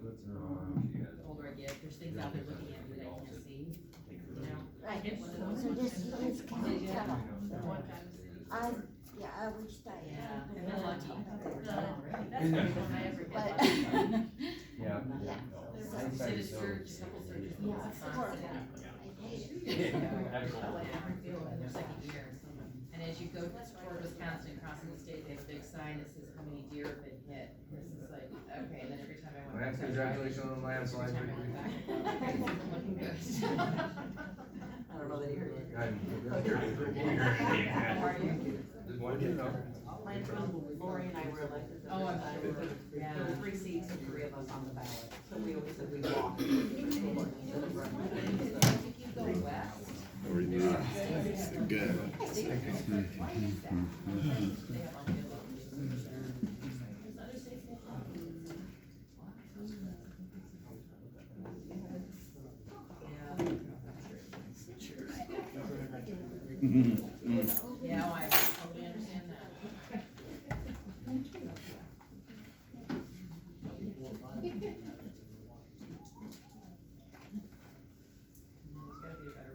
The older I get, there's things out there looking at me that I can't see, you know? I hit one of those. So this is Did ya? count. One time. I wish I Yeah, had. and then lucky. That's But- the only one I ever hit. but- Yeah. Yeah. Did a surge, a couple surgeries. Yeah, it's horrible. I hate it. In their second year. And as you go toward Wisconsin, crossing the state, they have a big sign that says how many deer have been hit. This is like, okay, and then every time I went back. Congratulations on the landslide. Every time I went back, okay, it's looking good. I don't know that he heard it. How are you? Just wanted you to know. My friend Lori and I were elected the Oh, I'm first time. sure. There Yeah. were 3 seats and 3 of us on the ballot, so we always said we walked. Instead of running. You keep going west. Or you need it. Good. Yeah, I totally understand that. There's gotta be a better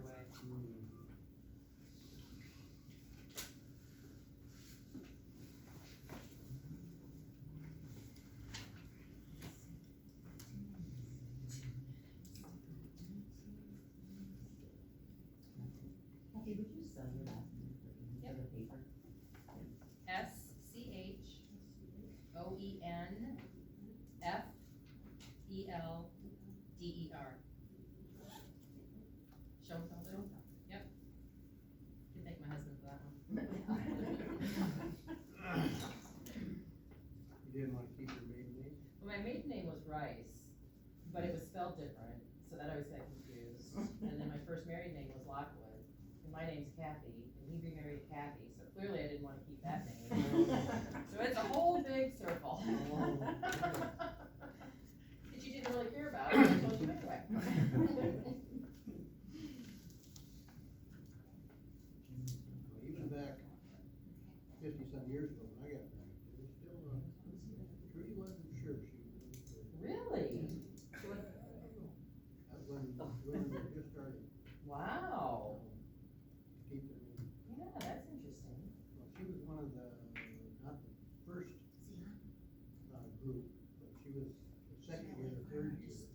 way. Okay, would you spell your last name for the paper? Schoenfelder. Schoenfelder? Yep. Can thank my husband for that one. You didn't want to keep your maiden name? Well, my maiden name was Rice, but it was spelled different, so that always got confused. And then my first married name was Lockwood, and my name's Kathy, and he remarried Kathy, so clearly I didn't want to keep that name. So it's a whole big circle. That you didn't really care about, but I told you anyway. Even back 50-some years ago when I got married, it was still, Trudy wasn't sure she was. Really? That was when women were just starting Wow. to keep their name. Yeah, that's interesting. Well, she was one of the, not the first, group, but she was the second year, or third year,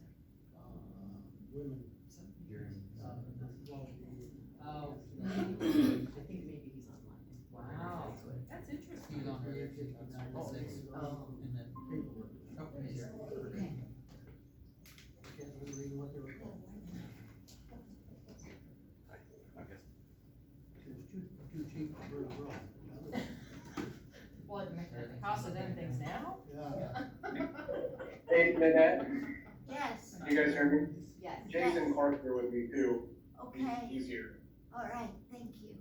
women, well, Oh. I think maybe he's online. Wow, that's interesting. Oh, paperwork. Okay. Can't remember even what they were called. She was too cheap for her to grow. Well, the cost of them things now? Yeah. Hey, Nanette, Yes, you guys hear me? yes. Jason Clark's here with me too. Okay, He's here. all right, thank you.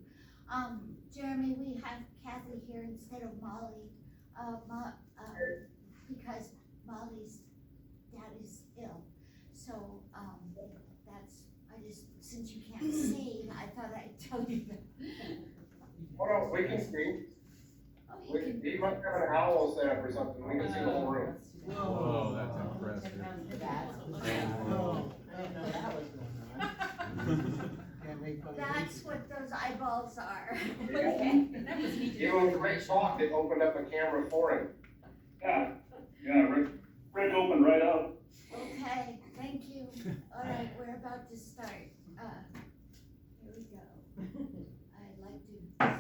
Jeremy, we have Kathy here instead of Molly, because Molly's dad is ill. So, since you can't see, I thought I'd tell you that. Hold on, we can see. Oh, you can. He must have an owl set up or something. We can see the whole room. Whoa, that's impressive. That's, Oh, I didn't know that was going on. can't make fun of That's what those eyeballs are. Yeah. Okay. That was neat. Even when Rick talked, it opened up a camera for him. Yeah, Rick opened right up. Okay, thank you. All right, we're about to start. Here we go. I'd like to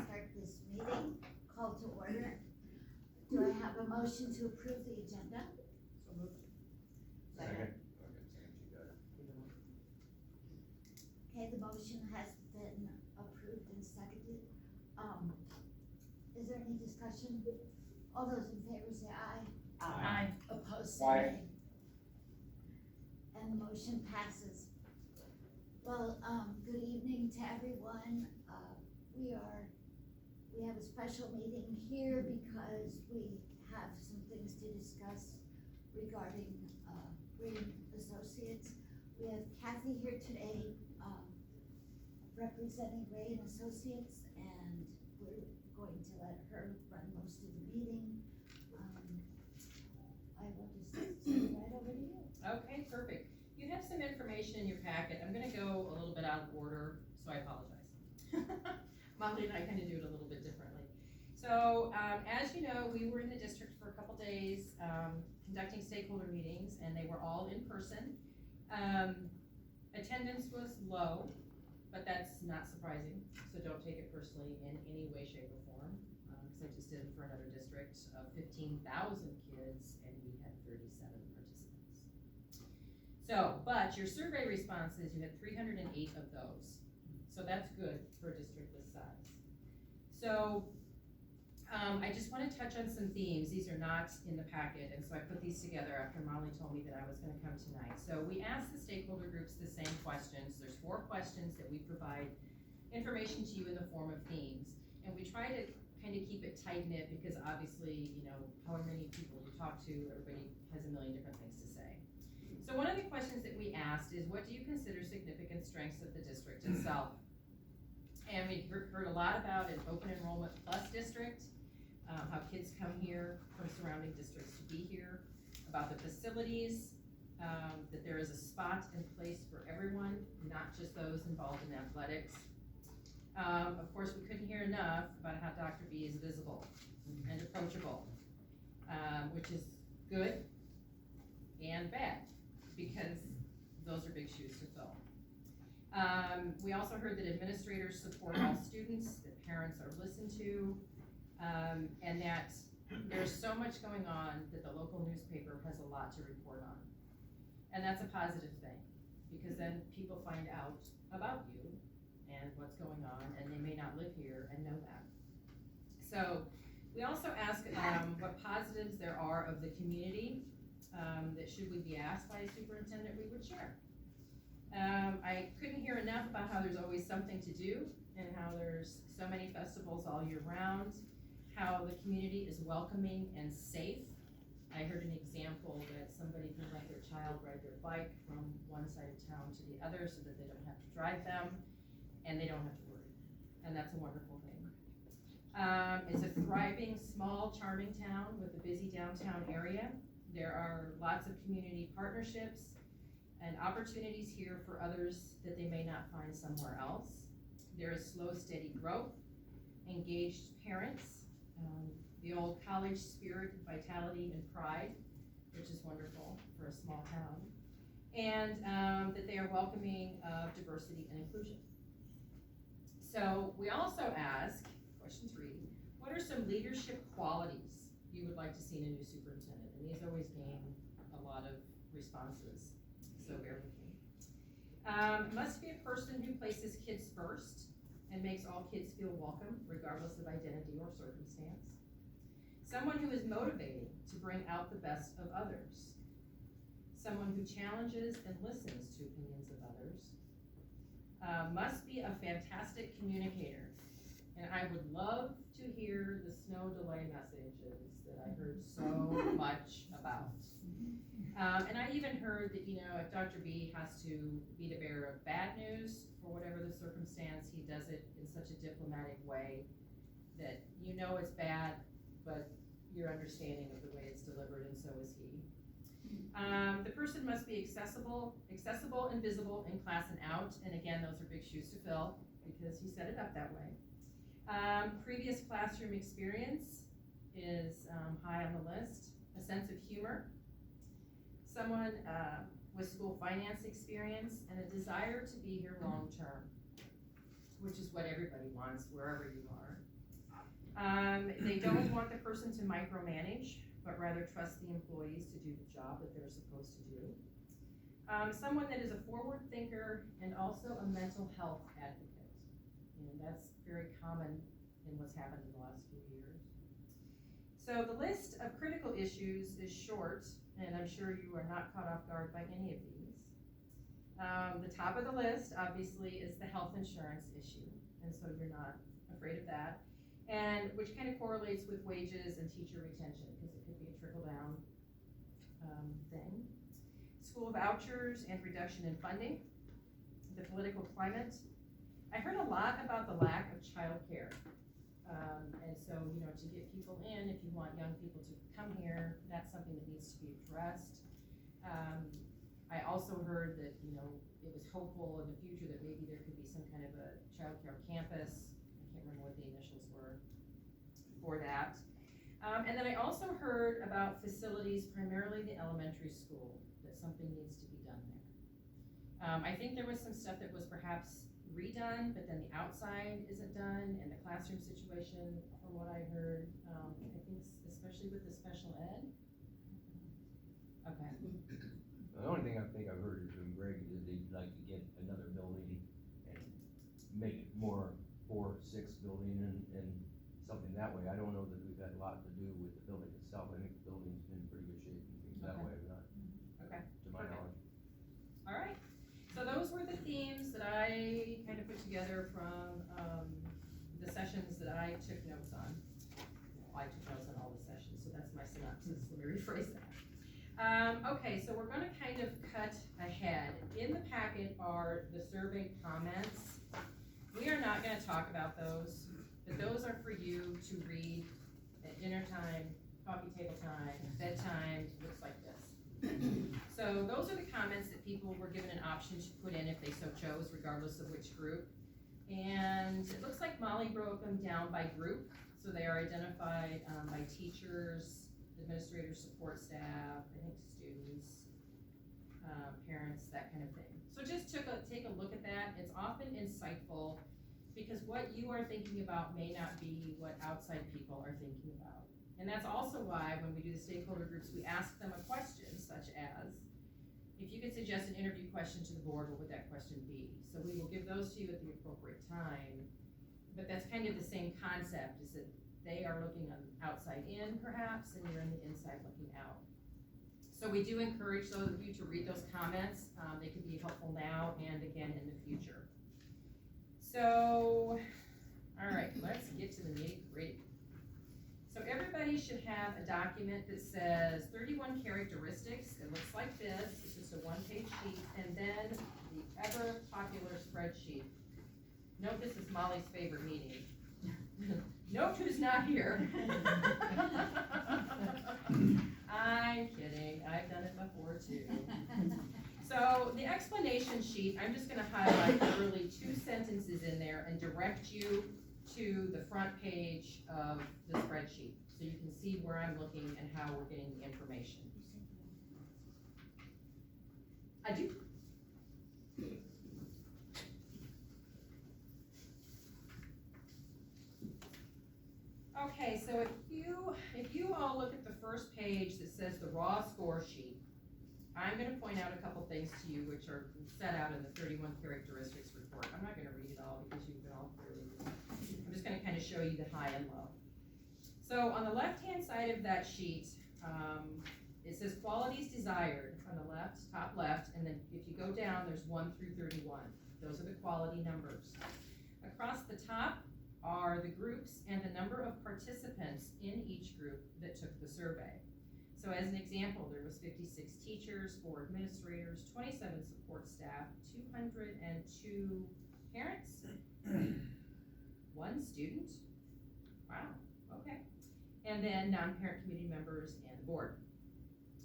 start this meeting, call to order. Do I have a motion to approve the agenda? Second. Okay, the motion has been approved and seconded. Is there any discussion? All those in favor say aye. Aye. Opposed, say Aye. nay. And the motion passes. Well, good evening to everyone. We have a special meeting here because we have some things to discuss regarding, Green Associates. We have Kathy here today, representing Ray and Associates, and we're going to let her run most of the meeting. I will just send it right over to you. Okay, perfect. You have some information in your packet. I'm gonna go a little bit out of order, so I apologize. Molly and I kind of do it a little bit differently. So, as you know, we were in the district for a couple days, conducting stakeholder meetings, and they were all in person. Attendance was low, but that's not surprising, so don't take it personally in any way, shape, or form. Because I just did it for another district of 15,000 kids, and we had 37 participants. So, but your survey responses, you had 308 of those. So that's good for a district this size. So, I just want to touch on some themes. These are not in the packet, and so I put these together after Molly told me that I was going to come tonight. So we asked the stakeholder groups the same questions. There's 4 questions that we provide information to you in the form of themes, and we try to kind of keep it tight-knit because obviously, you know, however many people you talk to, everybody has a million different things to say. So one of the questions that we asked is, what do you consider significant strengths of the district itself? And we heard a lot about an open enrollment plus district, how kids come here from surrounding districts to be here, about the facilities, that there is a spot and place for everyone, not just those involved in athletics. Of course, we couldn't hear enough about how Dr. B is visible and approachable, which is good and bad, because those are big shoes to fill. We also heard that administrators support all students, that parents are listened to, and that there's so much going on that the local newspaper has a lot to report on. And that's a positive thing, because then people find out about you and what's going on, and they may not live here and know that. So we also ask what positives there are of the community that should we be asked by a superintendent, we would share. I couldn't hear enough about how there's always something to do and how there's so many festivals all year round, how the community is welcoming and safe. I heard an example that somebody can let their child ride their bike from one side of town to the other so that they don't have to drive them and they don't have to worry. And that's a wonderful thing. It's a thriving, small, charming town with a busy downtown area. There are lots of community partnerships and opportunities here for others that they may not find somewhere else. There is slow, steady growth, engaged parents, the old college spirit, vitality, and pride, which is wonderful for a small town, and that they are welcoming of diversity and inclusion. So we also ask, question 3, what are some leadership qualities you would like to see in a new superintendent? And these always gain a lot of responses, so bear with me. Must be a person who places kids first and makes all kids feel welcome, regardless of identity or circumstance. Someone who is motivated to bring out the best of others. Someone who challenges and listens to opinions of others. Must be a fantastic communicator. And I would love to hear the snow delay messages that I heard so much about. And I even heard that, you know, if Dr. B has to be the bearer of bad news for whatever the circumstance, he does it in such a diplomatic way that you know it's bad, but you're understanding of the way it's delivered, and so is he. The person must be accessible and visible in class and out, and again, those are big shoes to fill because he set it up that way. Previous classroom experience is high on the list. A sense of humor. Someone with school finance experience and a desire to be here long term, which is what everybody wants wherever you are. They don't want the person to micromanage, but rather trust the employees to do the job that they're supposed to do. Someone that is a forward thinker and also a mental health advocate. And that's very common in what's happened in the last few years. So the list of critical issues is short, and I'm sure you are not caught off guard by any of these. The top of the list, obviously, is the health insurance issue, and so you're not afraid of that, and which kind of correlates with wages and teacher retention, because it could be a trickle-down thing. School vouchers and reduction in funding. The political climate. I heard a lot about the lack of childcare. And so, you know, to get people in, if you want young people to come here, that's something that needs to be addressed. also heard that, you know, it was hopeful in the future that maybe there could be some kind of a childcare campus. I can't remember what the initials were for that. And then I also heard about facilities, primarily the elementary school, that something needs to be done there. I think there was some stuff that was perhaps redone, but then the outside isn't done, and the classroom situation, from what I heard, I think especially with the special ed. Okay. The only thing I think I've heard is from Greg is they'd like to get another building and make it more 4-6 building and something that way. I don't know that we've had a lot to do with the building itself. I think the building's been in pretty good shape and things that Okay. way, not Okay. to my knowledge. All right, so those were the themes that I kind of put together from, the sessions that I took notes on. Well, I took notes on all the sessions, so that's my synopsis, let me rephrase that. Okay, so we're gonna kind of cut ahead. In the packet are the survey comments. We are not gonna talk about those, but those are for you to read at dinner time, coffee table time, bedtime, looks like this. So those are the comments that people were given an option to put in if they so chose, regardless of which group. And it looks like Molly broke them down by group, so they are identified by teachers, administrators, support staff, I think students, parents, that kind of thing. So just take a look at that. It's often insightful because what you are thinking about may not be what outside people are thinking about. And that's also why when we do the stakeholder groups, we ask them a question such as, if you could suggest an interview question to the board, what would that question be? So we will give those to you at the appropriate time, but that's kind of the same concept, is that they are looking on outside in perhaps, and you're in the inside looking out. So we do encourage those of you to read those comments. They could be helpful now and again in the future. So, all right, let's get to the nitty-gritty. So everybody should have a document that says 31 characteristics. It looks like this. It's just a one-page sheet, and then the ever-popular spreadsheet. Note this is Molly's favorite meeting. Note who's not here. I'm kidding, I've done it before too. So the explanation sheet, I'm just gonna highlight literally 2 sentences in there and direct you to the front page of the spreadsheet, so you can see where I'm looking and how we're getting the information. I do. Okay, so if you all look at the first page that says the raw score sheet, I'm gonna point out a couple things to you which are set out in the 31 characteristics report. I'm not gonna read it all because you've been all through it. I'm just gonna kind of show you the high and low. So on the left-hand side of that sheet, it says qualities desired on the left, top left, and then if you go down, there's 1 through 31. Those are the quality numbers. Across the top are the groups and the number of participants in each group that took the survey. So as an example, there was 56 teachers, 4 administrators, 27 support staff, 202 parents, 1 student, wow, okay, and then non-parent committee members and the board.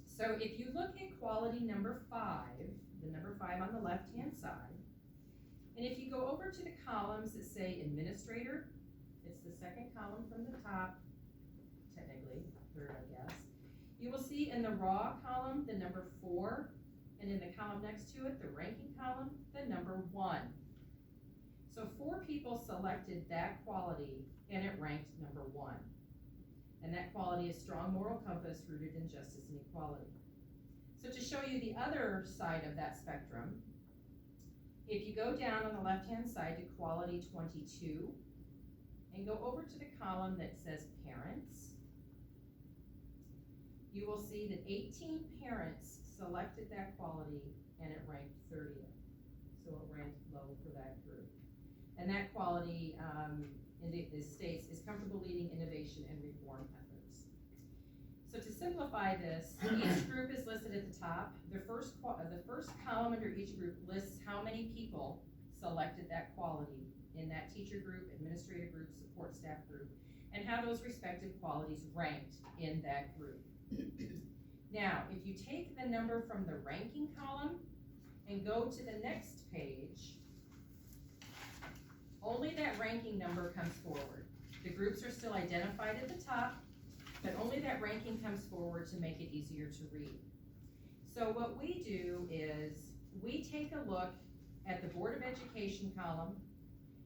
So if you look at quality number 5, the number 5 on the left-hand side, and if you go over to the columns that say administrator, it's the second column from the top, technically, third I guess, you will see in the raw column the number 4, and in the column next to it, the ranking column, the number 1. So 4 people selected that quality and it ranked number 1. And that quality is strong moral compass rooted in justice and equality. So to show you the other side of that spectrum, if you go down on the left-hand side to quality 22 and go over to the column that says parents, you will see that 18 parents selected that quality and it ranked 30th. So it ranked low for that group. And that quality, it states, is comfortable leading innovation and reform efforts. So to simplify this, each group is listed at the top. The first column under each group lists how many people selected that quality in that teacher group, administrative group, support staff group, and how those respective qualities ranked in that group. Now, if you take the number from the ranking column and go to the next page, only that ranking number comes forward. The groups are still identified at the top, but only that ranking comes forward to make it easier to read. So what we do is, we take a look at the Board of Education column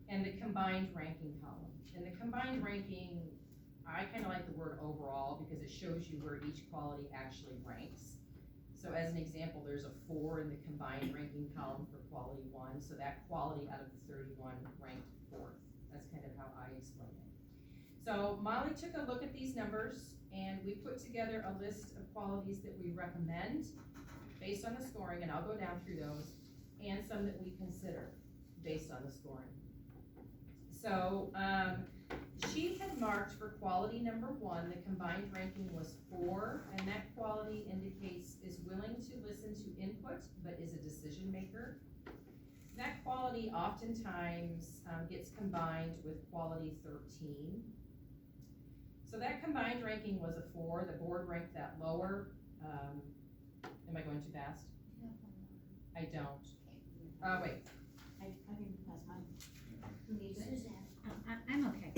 and the combined ranking column. And the combined ranking, I kinda like the word overall because it shows you where each quality actually ranks. So as an example, there's a 4 in the combined ranking column for quality 1, so that quality out of the 31 ranked 4th. That's kind of how I explain it. So Molly took a look at these numbers and we put together a list of qualities that we recommend based on the scoring, and I'll go down through those, and some that we consider based on the scoring. So, she had marked for quality number 1, the combined ranking was 4, and that quality indicates is willing to listen to input, but is a decision maker. That quality oftentimes gets combined with quality 13. So that combined ranking was a 4, the board ranked that lower. Am I going too fast? I don't. Wait. I didn't pass mine. Who needs Suzanne? I'm okay.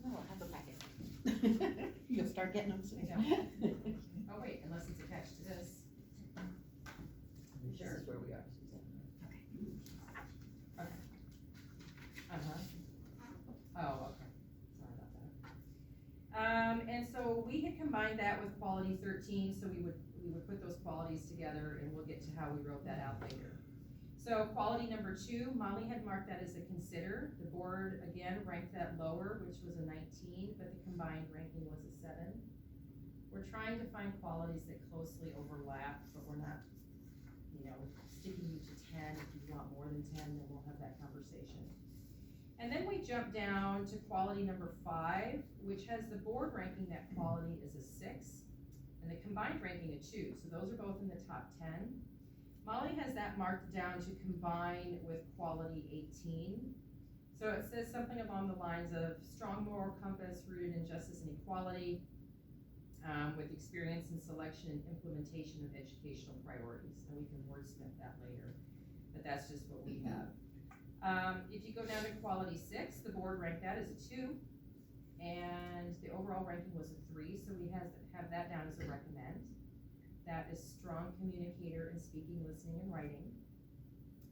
No, I have a packet. You'll start getting them soon. Oh, wait, unless it's attached to this. This is where we are, Suzanne. Oh, okay, sorry about that. And so we had combined that with quality 13, so we would put those qualities together, and we'll get to how we wrote that out later. So quality number 2, Molly had marked that as a consider. The board, again, ranked that lower, which was a 19, but the combined ranking was a 7. We're trying to find qualities that closely overlap, but we're not, sticking you to 10. If you want more than 10, then we'll have that conversation. And then we jump down to quality number 5, which has the board ranking that quality is a 6, and the combined ranking a 2. So those are both in the top 10. Molly has that marked down to combine with quality 18. So it says something along the lines of strong moral compass rooted in justice and equality, with experience in selection and implementation of educational priorities. And we can wordsmith that later, but that's just what we have. If you go down to quality 6, the board ranked that as a 2, and the overall ranking was a 3, so we have that down as a recommend. That is strong communicator in speaking, listening, and writing,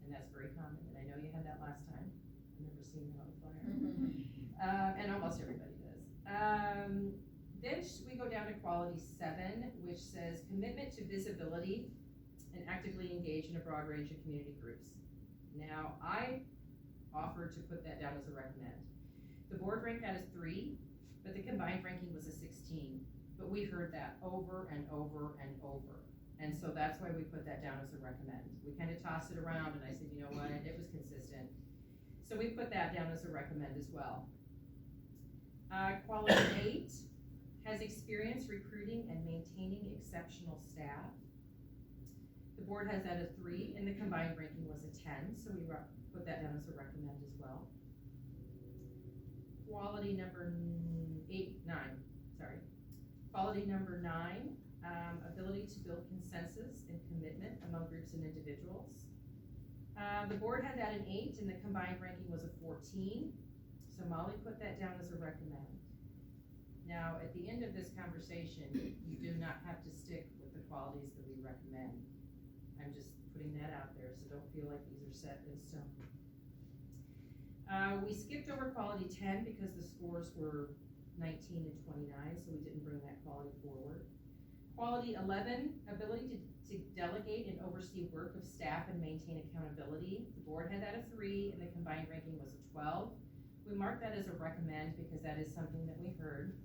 and that's very common, and I know you had that last time. I've never seen that on the flyer. And almost everybody does. Then we go down to quality 7, which says commitment to visibility and actively engage in a broad range of community groups. Now, I offered to put that down as a recommend. The board ranked that as 3, but the combined ranking was a 16. But we heard that over and over and over. And so that's why we put that down as a recommend. We kind of tossed it around and I said, you know what, it was consistent. So we put that down as a recommend as well. Quality 8 has experience recruiting and maintaining exceptional staff. The board has that at 3, and the combined ranking was a 10, so we put that down as a recommend as well. Quality number 9, ability to build consensus and commitment among groups and individuals. The board had that an 8, and the combined ranking was a 14, so Molly put that down as a recommend. Now, at the end of this conversation, you do not have to stick with the qualities that we recommend. I'm just putting that out there, so don't feel like these are set in stone. We skipped over quality 10 because the scores were 19 and 29, so we didn't bring that quality forward. Quality 11, ability to delegate and oversee work of staff and maintain accountability. The board had that a 3, and the combined ranking was a 12. We marked that as a recommend because that is something that we heard.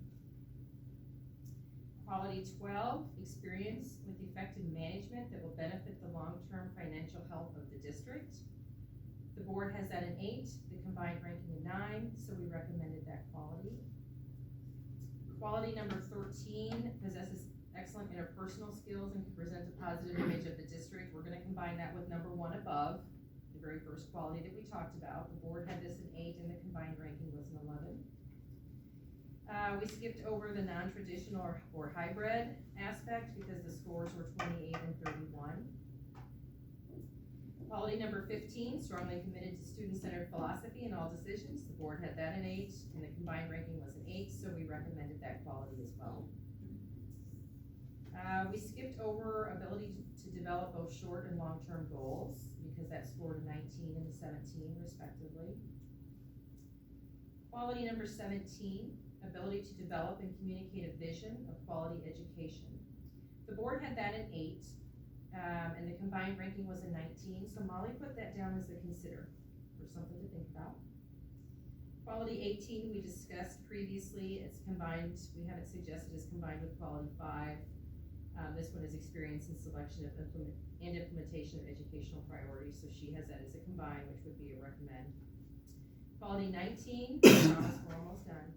Quality 12, experience with effective management that will benefit the long-term financial health of the district. The board has that an 8, the combined ranking a 9, so we recommended that quality. Quality number 13, possesses excellent interpersonal skills and can present a positive image of the district. We're gonna combine that with number 1 above, the very first quality that we talked about. The board had this an 8, and the combined ranking was an 11. We skipped over the non-traditional or hybrid aspect because the scores were 28 and 31. Quality number 15, strongly committed to student-centered philosophy in all decisions. The board had that an 8, and the combined ranking was an 8, so we recommended that quality as well. We skipped over ability to develop both short and long-term goals, because that scored a 19 and a 17 respectively. Quality number 17, ability to develop and communicate a vision of quality education. The board had that an 8, and the combined ranking was a 19, so Molly put that down as a consider, or something to think about. Quality 18 we discussed previously, it's combined, we have it suggested as combined with quality 5. This one is experience in selection of implementation of educational priorities, so she has that as a combined, which would be a recommend. Quality 19, I promise we're almost done.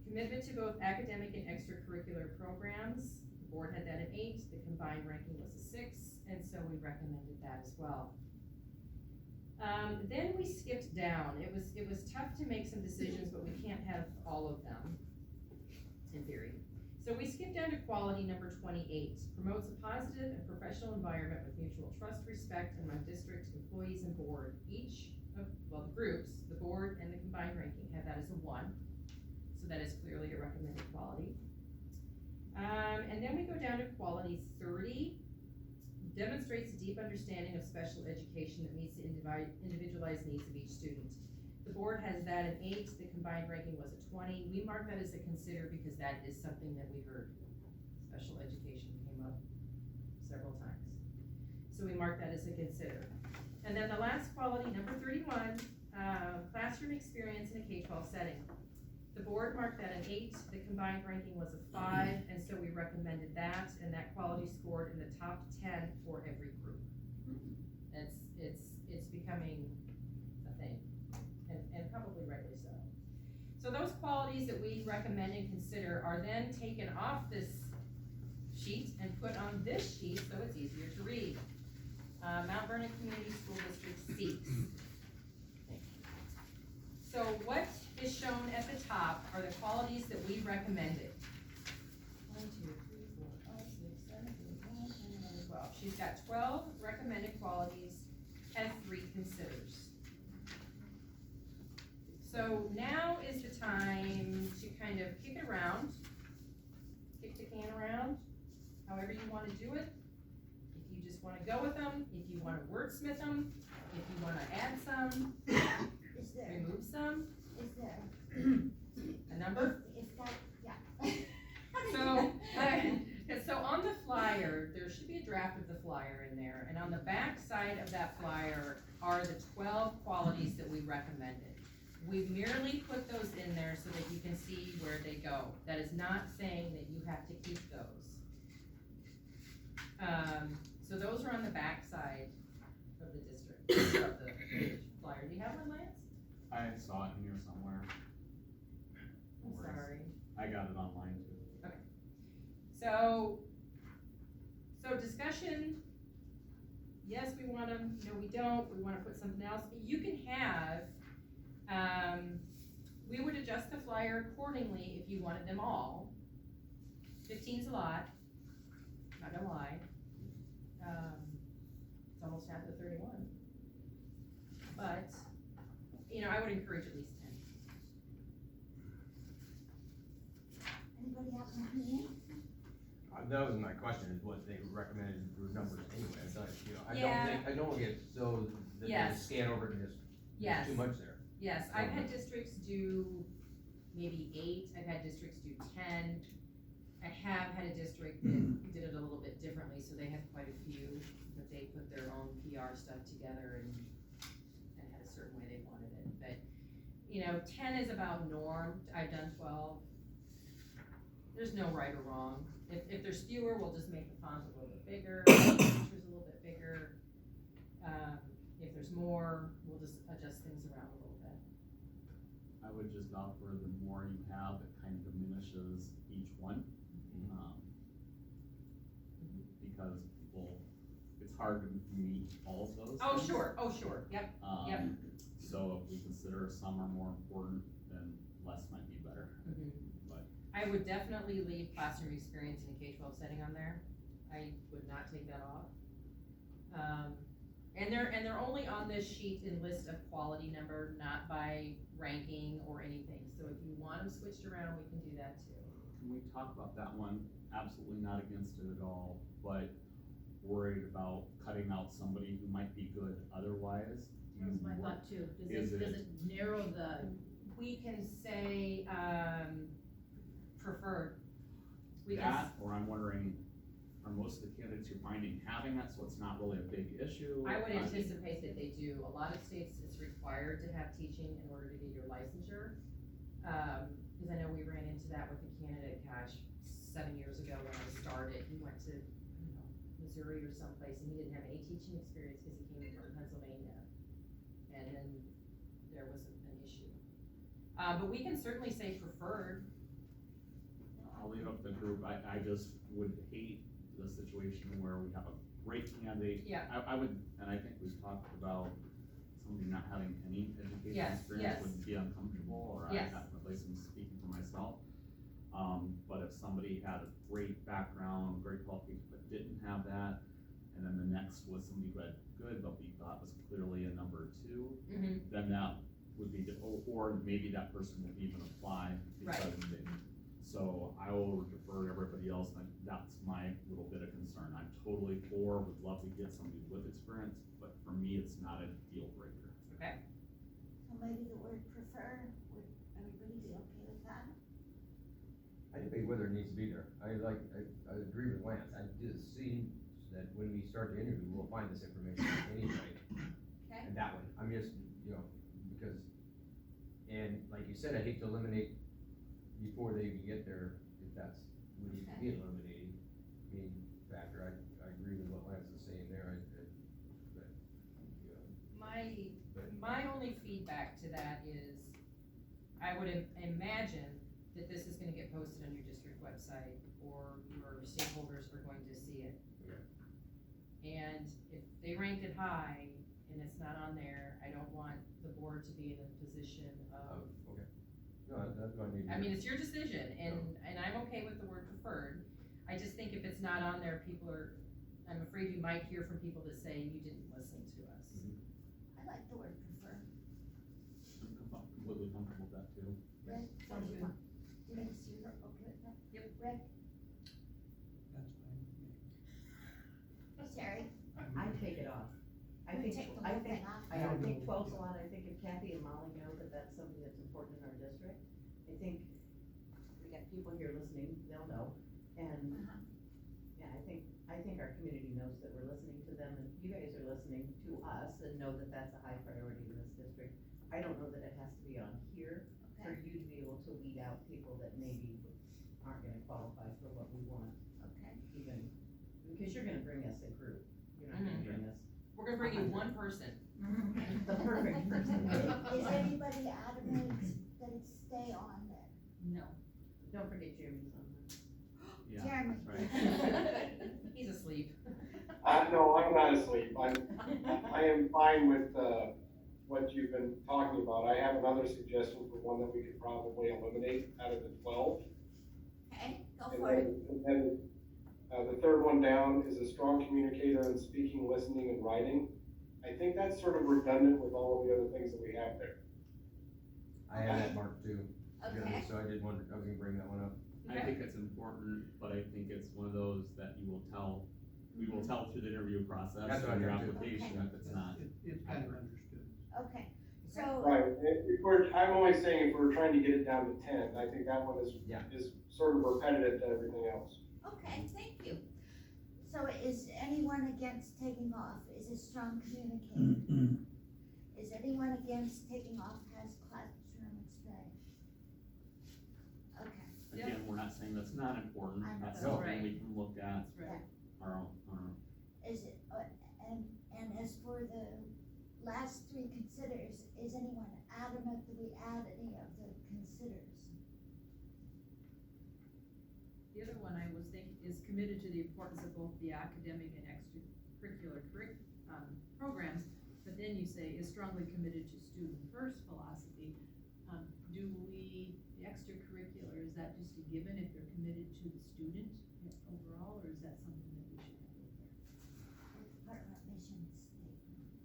Commitment to both academic and extracurricular programs. The board had that at 8, the combined ranking was a 6, and so we recommended that as well. Then we skipped down. It was tough to make some decisions, but we can't have all of them, in theory. So we skipped down to quality number 28, promotes a positive and professional environment with mutual trust, respect among district employees and board. Each of, well, the groups, the board and the combined ranking have that as a 1, so that is clearly a recommended quality. And then we go down to quality 30, demonstrates a deep understanding of special education that meets the individualized needs of each student. The board has that an 8, the combined ranking was a 20. We mark that as a consider because that is something that we heard. Special education came up several times. So we mark that as a consider. And then the last quality, number 31, classroom experience in a K-12 setting. The board marked that an 8, the combined ranking was a 5, and so we recommended that, and that quality scored in the top 10 for every group. It's becoming a thing, and probably rightly so. So those qualities that we recommend and consider are then taken off this sheet and put on this sheet so it's easier to read. Mount Vernon Community School District seeks. So what is shown at the top are the qualities that we recommended. 1, 2, 3, 4, 5, 6, 7, 8, 9, 10, 11, 12. She's got 12 recommended qualities, has 3 considers. So now is the time to kind of kick it around, kick the can around, however you want to do it. If you just want to go with them, if you want to wordsmith them, if you want to add some, Is there, remove some, is there, a number. is that, yeah. So on the flyer, there should be a draft of the flyer in there, and on the back side of that flyer are the 12 qualities that we recommended. We've merely put those in there so that you can see where they go. That is not saying that you have to keep those. So those are on the back side of the district, of the flyer. Do you have one, Lance? I saw it in here somewhere. I'm sorry. I got it online too. Okay. So discussion, yes, we want them, no, we don't, we want to put something else. You can have, we would adjust the flyer accordingly if you wanted them all. 15's a lot, not gonna lie. It's almost half the 31. But, you know, I would encourage at least 10. Anybody have an opinion? That was my question, is what they recommended for numbers anyway. I thought, you know, Yeah. I don't get so that they Yes. scan over and just, Yes. there's too much there. Yes, I've had districts do maybe 8, I've had districts do 10. I have had a district that did it a little bit differently, so they had quite a few, but they put their own PR stuff together and had a certain way they wanted it. But, you know, 10 is about norm. I've done 12. There's no right or wrong. If there's fewer, we'll just make the font a little bit bigger, make the pictures a little bit bigger. If there's more, we'll just adjust things around a little bit. I would just offer the more you have, it kind of diminishes each one. Because people, it's hard to meet all of those. Oh, things. sure, yep. Yep. So if we consider some are more important, then less might be better. But I would definitely leave classroom experience in a K-12 setting on there. I would not take that off. And they're only on this sheet in list of quality number, not by ranking or anything, so if you want them switched around, we can do that too. Can we talk about that one? Absolutely not against it at all, but worried about cutting out somebody who might be good otherwise. Do That was you my want- thought too, Is does it- it narrow we can say, preferred. We can, That, or I'm wondering, are most of the candidates you're finding having that, so it's not really a big issue? I would anticipate that they do, a lot of states it's required to have teaching in order to get your licensure. Cause I know we ran into that with a candidate, 7 years ago when I started, he went to, I don't know, Missouri or someplace, and he didn't have any teaching experience because he came from Pennsylvania. And then there was an issue. But we can certainly say preferred. I'll leave it up to the group, I just would hate the situation where we have a great candidate. Yeah. I would, and I think we've talked about somebody not having any education Yes, experience yes. would be uncomfortable, or Yes. at least I'm speaking for myself. But if somebody had a great background, great qualifications, but didn't have that, and then the next was somebody who had good, but we thought was clearly a number 2, then that would be, or maybe that person wouldn't even apply because they didn't. So I will defer to everybody else, and that's my little bit of concern. I'm totally for, would love to get somebody with experience, but for me, it's not a deal breaker. Okay. So maybe the word prefer, would everybody be okay with that? I think whether it needs to be there. I agree with Lance. I just see that when we start the interview, we'll find this information anyway. Okay. And that one, I'm just, because, and like you said, I hate to eliminate before they even get there, if that's, would need to be eliminating, factor. I agree with what Lance is saying there, My only feedback to that is, I would imagine that this is gonna get posted on your district website, or your stakeholders are going to see it. And if they ranked it high and it's not on there, I don't want the board to be in a position of, okay. No, that's what I need. I mean, it's your decision, and I'm okay with the word preferred. I just think if it's not on there, I'm afraid you might hear from people that say you didn't listen to us. I like the word prefer. I'm completely comfortable with that too. Rick, what do you want? Denise, you're okay with that? Yep. Rick, That's fine with me. Sherry? I take it off. I We think, take the I whole think, thing off? I don't think 12's a lot. I think if Kathy and Molly know that that's something that's important in our district, I think we got people here listening, they'll know. And, Uh-huh. yeah, I think our community knows that we're listening to them, and you guys are listening to us and know that that's a high priority in this district. I don't know that it has to be on here for Okay, you to be able to weed out people that maybe aren't gonna qualify for what we want, okay. even, because you're gonna bring us a group. You're not gonna bring us We're gonna bring you one person. the perfect person. Is anybody adamant that it stay on there? No. Don't forget Jeremy's on Yeah, Jeremy. that's right. He's asleep. No, I'm not asleep. I am fine with, what you've been talking about. I have another suggestion for one that we could probably eliminate out of the 12. Okay, go And for it. then, the third one down is a strong communicator in speaking, listening, and writing. I think that's sort of redundant with all of the other things that we have there. I had that marked too, Okay, so I did wonder, I was gonna bring that one up. I think it's important, but I think it's one of those that we will tell through the interview process, That's what I or your think too. application, Okay. if it's not. It's kind of understood. okay, so, Right, I'm only saying if we're trying to get it down to 10, I think that one is sort of repetitive to everything else. okay, thank you. So is anyone against taking off, is a strong communicator? Is anyone against taking off has classroom experience? Okay, Again, we're not saying that's not important, I know. that's That's something right. we can look at That's right. our own. is it, and as for the last 3 considers, is anyone adamant that we add any of the considers? The other one I was thinking is committed to the importance of both the academic and extracurricular programs, but then you say is strongly committed to student first philosophy. The extracurricular, is that just a given if they're committed to the student overall, or is that something that we should have in there? Department mission statement.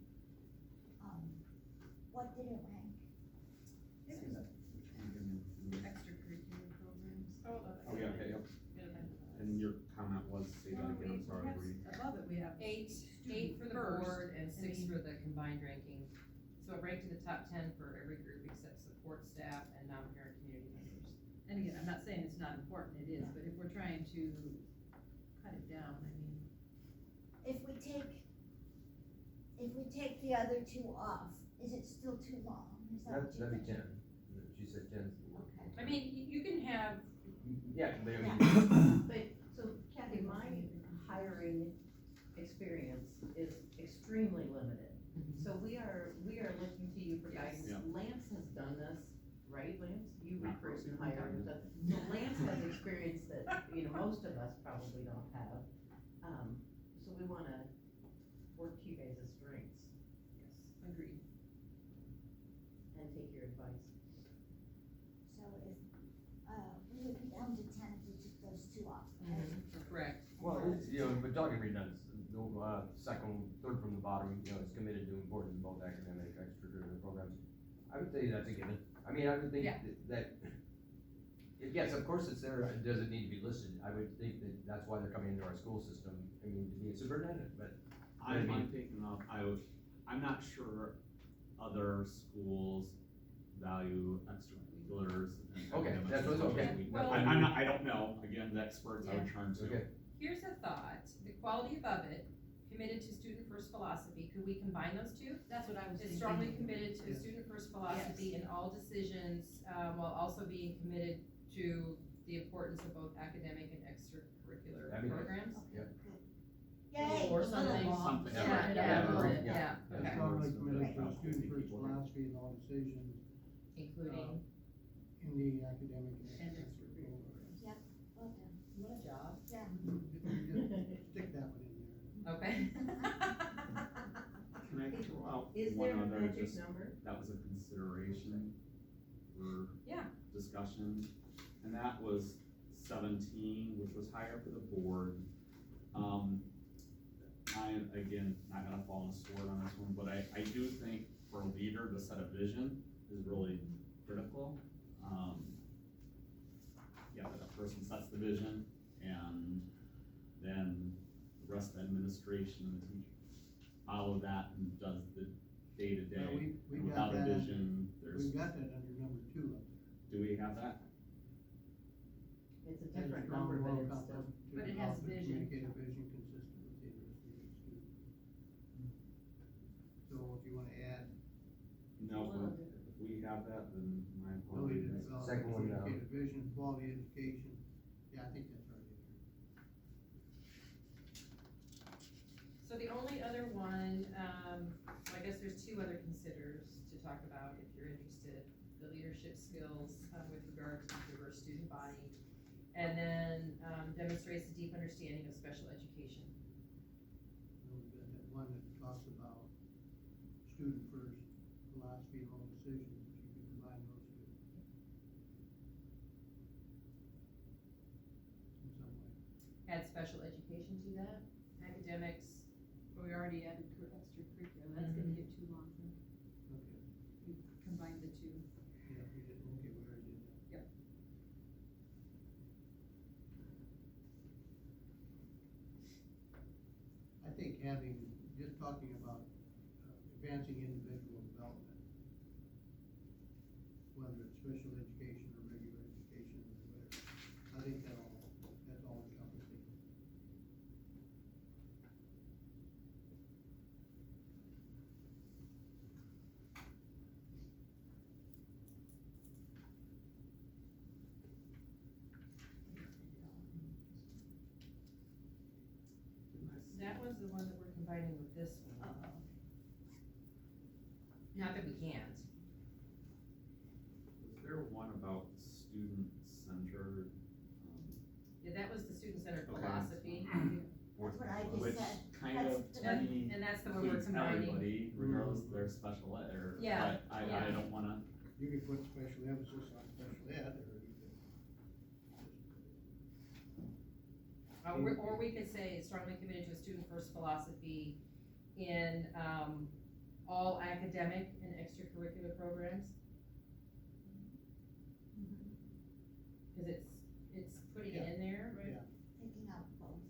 8 student for the first. board and 6 mean- for the combined ranking. So it ranked in the top 10 for every group except support staff and non-parent community members. And again, I'm not saying it's not important, it is, but if we're trying to cut it down, I mean, If we take the other two off, is it still too long? Is that what you That'd be think? 10. She said 10. Okay. I mean, you can have, Yeah, but I mean, But, so Kathy, my hiring experience is extremely limited. So we are looking to you for guidance. Yeah. Lance has done this, right, Lance? You Not recruit and personally, hire and stuff. So Lance has experience that, most of us probably don't have. So we wanna work to you guys' strengths yes, agreed. and take your advice. So if, we would be down to 10 if we took those two off, right? correct. well, it's, but talking redundant, second, third from the bottom, it's committed to importance of both academic and extracurricular programs. I would say that's a given. I mean, I would think Yeah. that, yes, of course it's there, it doesn't need to be listed. I would think that that's why they're coming into our school system, I mean, to be a superintendent, but I might take enough, I'm not sure other schools value extracurriculars and Okay, academics that's as what's much as okay. we do. Well- I'm not, I don't know, again, the experts I would turn to. Okay. Here's a thought, the quality above it, committed to student first philosophy, could we combine those two? That's what I was Is thinking. strongly committed to Yes. student first philosophy in all decisions, while also being committed to the importance of both academic and extracurricular That'd be nice. programs. Okay, Yep. good. Yay! Or a little something. long. Something. Yeah, Yeah, yeah, agreed, yeah, yeah. okay, Strongly committed to Right. student first philosophy in all decisions including, in the academic and And extracurricular programs. Well done, what a job, yeah. Just stick that one in there. okay. Can I throw out Is one there a other, magic just, number? that was a consideration for Yeah. discussion, and that was 17, which was higher for the board. I am, again, not gonna fall on a sword on this one, but I do think for a leader to set a vision is really critical. Yeah, that a person sets the vision, and then the rest of the administration and the teacher follow that and does the day-to-day. Well, we And got without a that, vision, there's, we've got that under number 2 up there. do we have that? It's a Has a different strong number, but moral it's compass still. to But it has develop and vision. communicate a vision consistent with the interests of each student. So if you wanna add, No, but if we have that, then my ability to apologies. develop Second and one down. communicate a vision, quality education, yeah, I think that's already in there. So the only other one, well, I guess there's 2 other considers to talk about if you're interested. The leadership skills, with regard to the diverse student body, and then, demonstrates a deep understanding of special education. And we've got that one that talks about student first philosophy in all decisions, if you can combine those two. In some way. Add special education to that, academics, But we already added extracurricular, that's gonna get too long, so Okay, we combined the two. yeah, we did, okay, we already did that. Yep. I think having, just talking about advancing individual development, whether it's special education or regular education or whatever, I think that's all encompassing. that was the one that we're combining with this one. Not that we can't. Was there one about student-centered, Yeah, that was the student-centered Okay. philosophy, That's what I just which said. kind That's of, the- to me, and that's the one we're includes combining. everybody, regardless of their special ed, or, Yeah, but I yeah. don't wanna, You could put special emphasis on special ed, or you could Or we could say strongly committed to a student-first philosophy in, all academic and extracurricular programs. Cause it's putting it in there, right? Yeah. Taking out both.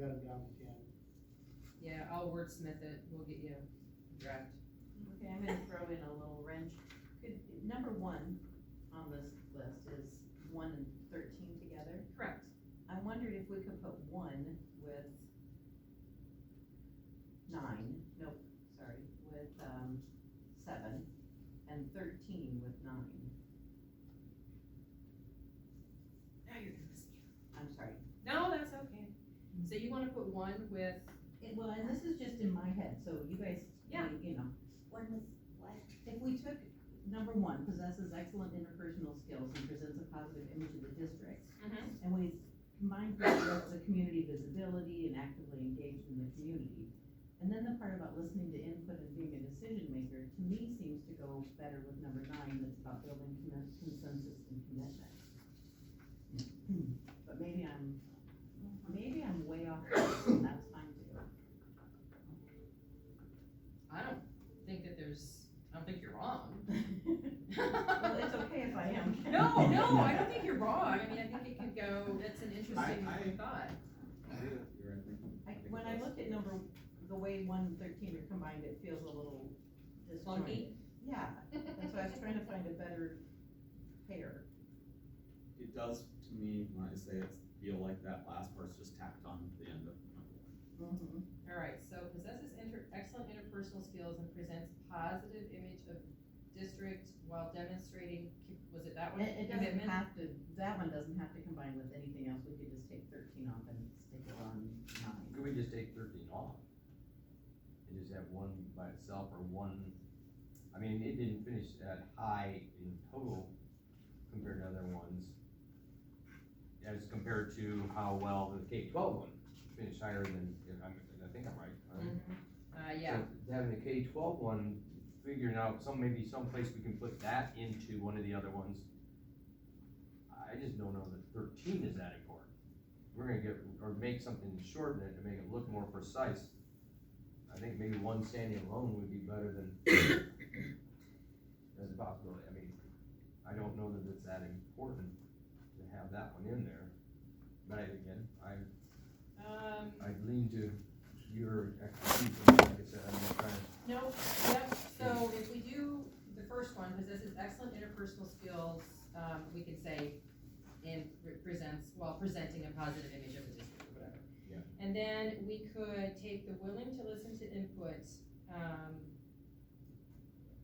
got it down to 10. Yeah, I'll wordsmith it, we'll get you a draft. Okay, I'm gonna throw in a little wrench. Number 1 on this list is 1 and 13 together. Correct. I wondered if we could put 1 with 9, nope, sorry, with, 7, and 13 with 9. Now you're gonna miss me. I'm sorry. No, that's okay. So you wanna put 1 with, Well, and this is just in my head, so you guys, Yeah. you know, One with what? if we took number 1, possesses excellent interpersonal skills and presents a positive image of the district, and we combined that with the community visibility and actively engaged in the community. And then the part about listening to input and being a decision maker, to me, seems to go better with number 9, that's about building consensus and commitment. But maybe I'm way off, base, and that's fine too. I don't think you're wrong. Well, it's okay if I am. No, I don't think you're wrong, I mean, I think it could go, that's an interesting thought. When I looked at the way 1 and 13 are combined, it feels a little disjointed. Yeah, and so I was trying to find a better pair. It does to me, when I say it, feel like that last part's just tacked on to the end of number 1. Alright, so possesses excellent interpersonal skills and presents positive image of district while demonstrating, was it that one? It doesn't Commitment? have to, that one doesn't have to combine with anything else, we could just take 13 off and stick it on 9. Could we just take 13 off? And just have 1 by itself, or 1, I mean, it didn't finish that high in total compared to other ones. As compared to how well the K-12 one finished higher than, I think I'm right. Yeah. So having the K-12 one, figuring out maybe someplace we can put that into one of the other ones. I just don't know that 13 is that important. We're gonna make something to shorten it to make it look more precise. I think maybe 1 standing alone would be better than, as a possibility. I mean, I don't know that it's that important to have that one in there. But again, I'd lean to your expertise, like I said, I'm just trying to. No, yep, so if we do the first one, possesses excellent interpersonal skills, we could say, and presenting a positive image of the district or whatever. Yeah. And then we could take the willing to listen to input,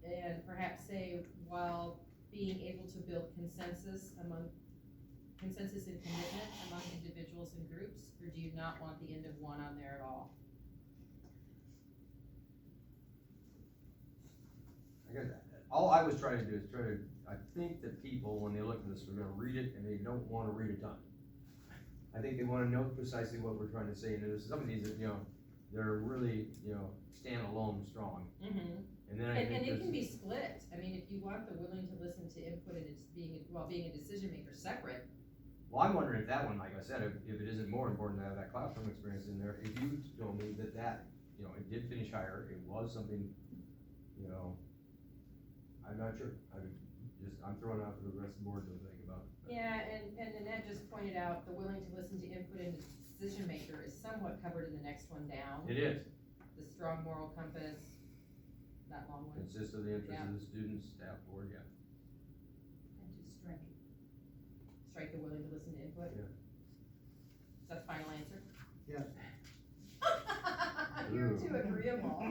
and perhaps say, while being able to build consensus and commitment among individuals and groups, or do you not want the end of 1 on there at all? I guess, all I was trying to do is I think that people, when they look at this, are gonna read it, and they don't wanna read a ton. I think they wanna know precisely what we're trying to say, and there's some of these that, they're really, stand alone strong. And then I think And it can be split, I mean, if you want the willing to listen to input and it's being a decision maker separate. Well, I'm wondering if that one, like I said, if it isn't more important to have that classroom experience in there, if you told me that, it did finish higher, it was something, I'm not sure, I'm throwing out to the rest of the board to think about. Yeah, and Annette just pointed out, the willing to listen to input and decision maker is somewhat covered in the next one down. It is, The strong moral compass, that long one. consists of the interest of the students, staff, board, yeah. And just strike it. Strike the willing to listen to input? Yeah. Is that the final answer? Yes. You're Ooh. too agreeable.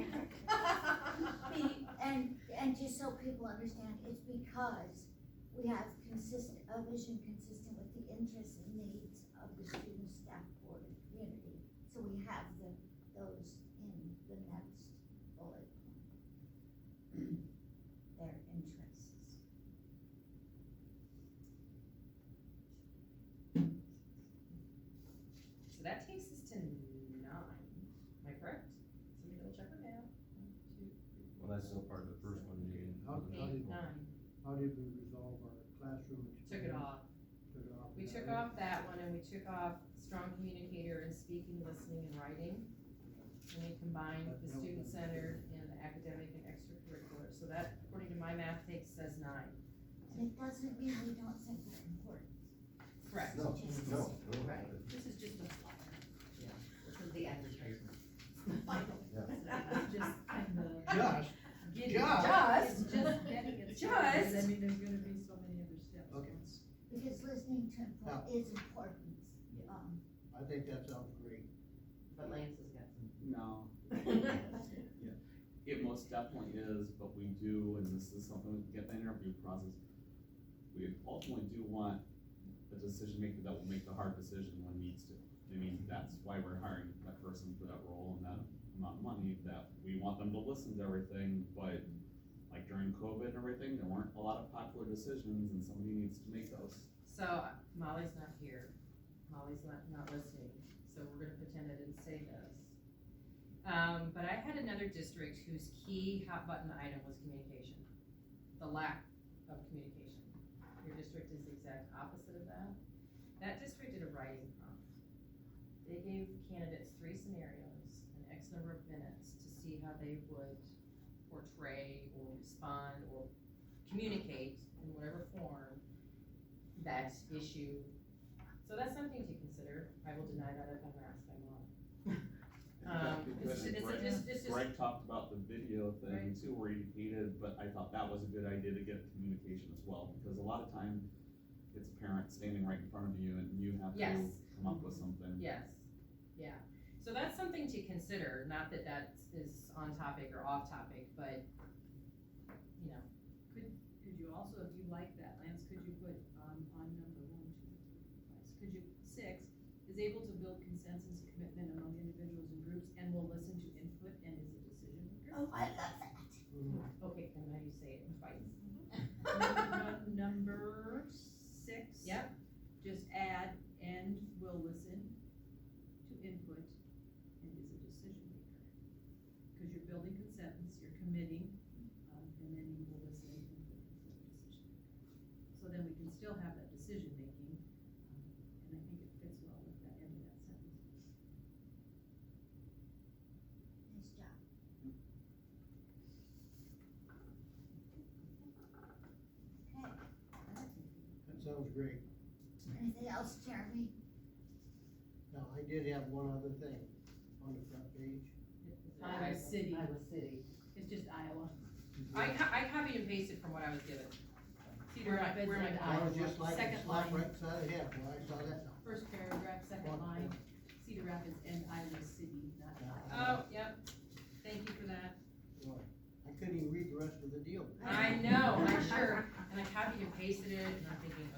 And just so people understand, it's because we have a vision consistent with the interests and needs of the student, staff, board, and community. So we have those in the next bullet point. Their interests. So that takes us to 9, am I correct? Somebody double check our math. 1, 2, Well, that's still part of the first one, you How did 8, 9. How did we resolve our classroom experience? Took it off. Took it off. We took off that one, and we took off strong communicator in speaking, listening, and writing. And we combined the student-centered and the academic and extracurricular. So that, according to my math, says 9. And it doesn't mean we don't think they're important. Correct. No, Just- no. Right. This is just a flyer. Yeah, this is saying Just. it's just getting it started, Just. I mean, there's gonna be so many other steps. Okay. once- Because listening to input Now- is important. I think that sounds great. But Lance has got some. No, it most definitely is, but we do, and this is something we get the interview process. We ultimately do want a decision maker that will make the hard decision when needs to. I mean, that's why we're hiring that person for that role and that amount of money, that we want them to listen to everything, but like during COVID and everything, there weren't a lot of popular decisions and somebody needs to make those. So Molly's not here, Molly's not listening, so we're gonna pretend I didn't say this. But I had another district whose key hot button item was communication, the lack of communication. Your district is the exact opposite of that. That district did a writing prompt. They gave candidates 3 scenarios, an X number of minutes to see how they would portray or respond or communicate in whatever form that issue. So that's something to consider. I will deny that if I'm asked by Mom. It's just. Greg talked about the video thing Right. too, where he hated, but I thought that was a good idea to get communication as well, because a lot of time it's a parent standing right in front of you and you have to Yes. come up with something. Yes, yeah. So that's something to consider, not that that is on topic or off topic, but, you know. Could you also, if you like that, Lance, could you put, on number 1, 2, 3, 4, 5, could you, 6, is able to build consensus and commitment among individuals and groups and will listen to input and is a decision maker? Oh, I love that. Okay, and now you say it twice. Number 6. Yep. Just add and will listen to input and is a decision maker. Cause you're building consensus, you're committing, and then you will listen and input is a decision maker. So then we can still have that decision making, and I think it fits well with that end of that sentence. Nice job. Okay, That sounds great. anything else, Jeremy? Now, I did have one other thing on the front page. Iowa City, Iowa City. it's just Iowa. I copied and pasted from what I was given. Cedar Where I- Rapids where and I- I was just like a Second slap line. right side of head when I saw that. First paragraph, second One, line, yeah. Cedar Rapids and Iowa City, not Oh, Iowa. yep. Thank you for that. Well, I couldn't even read the rest of the deal. I know, I'm sure, and I copied and pasted it, and I'm thinking,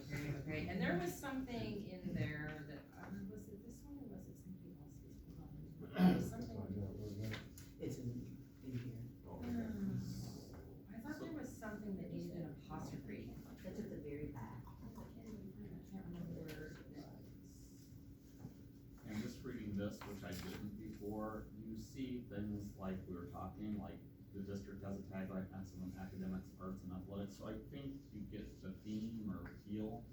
okay, and there was something in there that, was it this one, or was it something else? There was something, It's in here. I thought there was something that needed an apostrophe. That's at the very back. I can't remember where it was. And just reading this, which I didn't before, you see things like we were talking, like the district has a tagline, excellent academics, arts and athletics, so I think you get the theme or feel,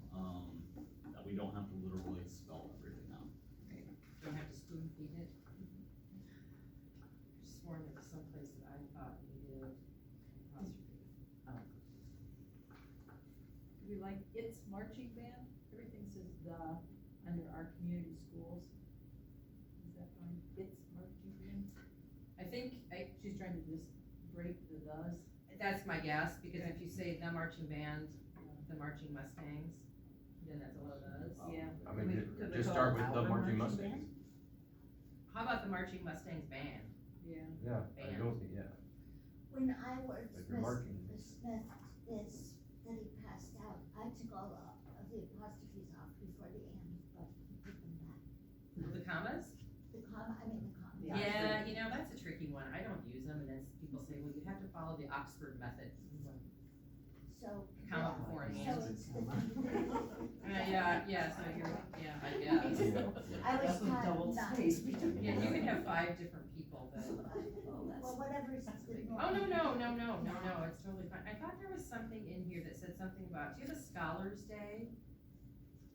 that we don't have to literally spell everything out. Don't have to spoon feed it. Just sworn there was someplace that I thought needed an apostrophe. Do we like its marching band? Everything says the, under our community schools. Is that fine? Its marching band? I think, She's trying to just break the does. that's my guess, because if you say the marching band, the marching Mustangs, then that's a low does. Yeah. I mean, Could we just call start it with the our marching marching Mustangs. How about the marching Mustangs band? Yeah. Yeah, I don't think, yeah. When I worked Like with you're marking. Smith, this, that he passed out, I took all of the apostrophes off before the end, but he put them back. The commas? The comma, I mean the comma. Yeah, you know, that's a tricky one. I don't use them, and then people say, well, you have to follow the Oxford method. So. Comma yeah, before and So answer. it's the. Yeah, so you're, yeah, I guess. I was That's with taught double not. space between. Yeah, you can have 5 different people that. Well, whatever is the Oh, norm. no, it's totally fine. I thought there was something in here that said something about, do you have a Scholars Day?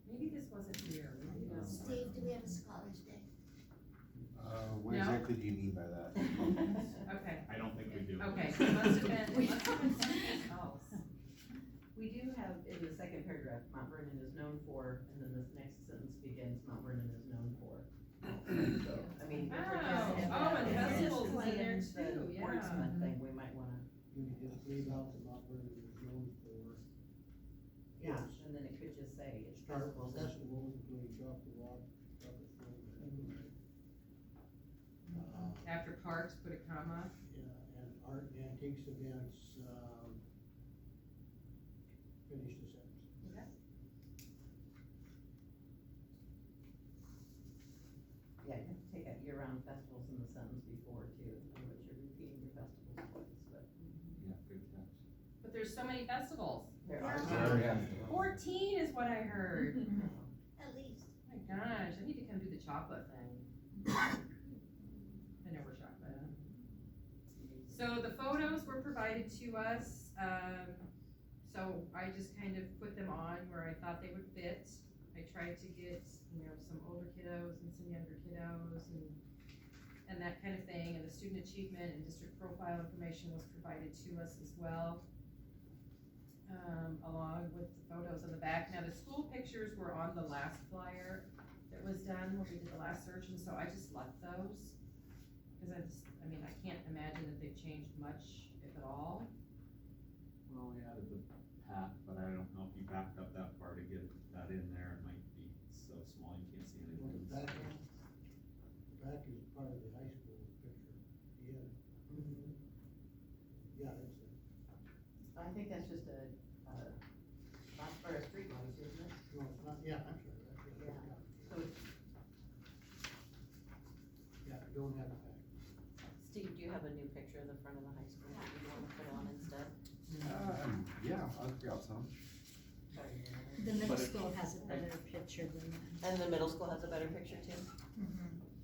Maybe this wasn't here, maybe it was. Steve, do we have a Scholars Day? What No. exactly do you mean by that? Okay, I don't think we do. okay, it must have been something else. We do have, in the second paragraph, Mount Vernon is known for, and then this next sentence begins, Mount Vernon is known for. So, I mean, if we're Oh, just. oh, and if we're just festivals in there seeing the too, yeah. Wordsmith thing, we might wanna. You could leave out the Mount Vernon is known for. Yeah, Yes. and then it could just say it's Start festivals. with festivals, including chocolate walk, chocolate float, and, After parks, put a comma. yeah, and art and antiques events, finish the sentence. Yeah, you have to take out year-round festivals in the sentence before too, otherwise you're repeating your festivals twice, but. Yeah, good catch. But there's so many festivals. There are. Yeah. 14 is what I heard. At least. Oh my gosh, I need to come do the chocolate thing. I know we're chocolate. So the photos were provided to us, so I just kind of put them on where I thought they would fit. I tried to get, some older kiddos and some younger kiddos and that kind of thing, and the student achievement and district profile information was provided to us as well, along with the photos on the back. Now, the school pictures were on the last flyer that was done when we did the last search, and so I just left those, because I can't imagine that they've changed much, if at all. Well, we added the path, but I don't know if you backed up that far to get that in there, it might be so small you can't see Well, anything. the back is part of the high school picture, yeah. Yeah, it's I think that's just a street light, isn't it? no, it's not, yeah, I'm sorry, that's. So it's, Yeah, you don't have a back. Steve, do you have a new picture of the front of the high school that you wanna put on instead? Yeah, I'll figure out some. The middle But it- school has a better picture than that. And the middle school has a better picture too?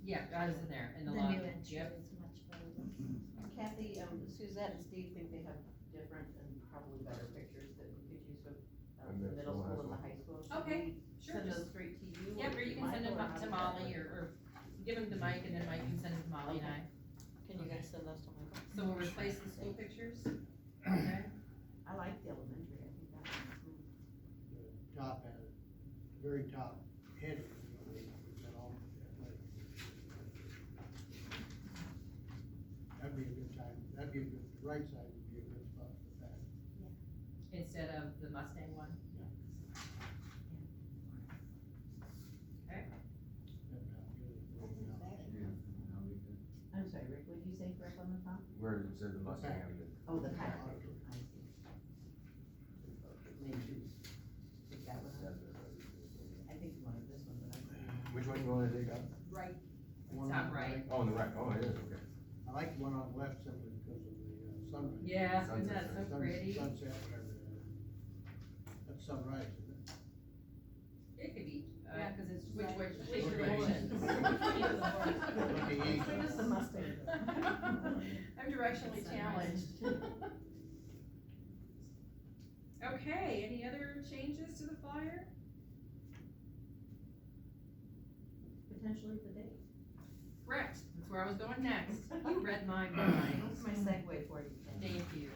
Yeah, that is in there, in The the new lobby. entry Yep. is much better looking. Kathy, Suzette and Steve think they have different and probably better pictures that we could use with, And the the middle school school has and the one. high school. Okay, Should we sure, Send just- those straight to you? Yep, or you can send them Michael, up to how does that Molly, work? or give them to Mike, and then Mike can send them to Molly and I. Can you guys send those to Michael? So we'll replace the school pictures, okay? I like the elementary, I think that one's neat. The top has, very top heading, we've got all athletic. That'd be a good time, that'd be a good, the right side would be a good spot for that. Instead of the Mustang one. Okay, That'd be good. Yeah, that'd be good. I'm sorry, Rick, what did you say for up on the top? Where it says the Mustang on the. Oh, the pack, I see. Maybe take that one out. I think you wanted this one, but I. Which one you wanna take out? right, One top on the right. Oh, on the right, oh, it is, okay. I like the one on the left simply because of the sunrise. Yeah, isn't Sunset. that so pretty? Sunset, whatever that is. That's sunrise, isn't it? It could be, Yeah, 'cause it's which right- way, it's which right. direction? Looking east. Bring us the Mustang. I'm directionally challenged. Okay, any other changes to the flyer? Potentially the date. Correct, that's where I was going next. You read my mind. That's my segue for you. Thank you.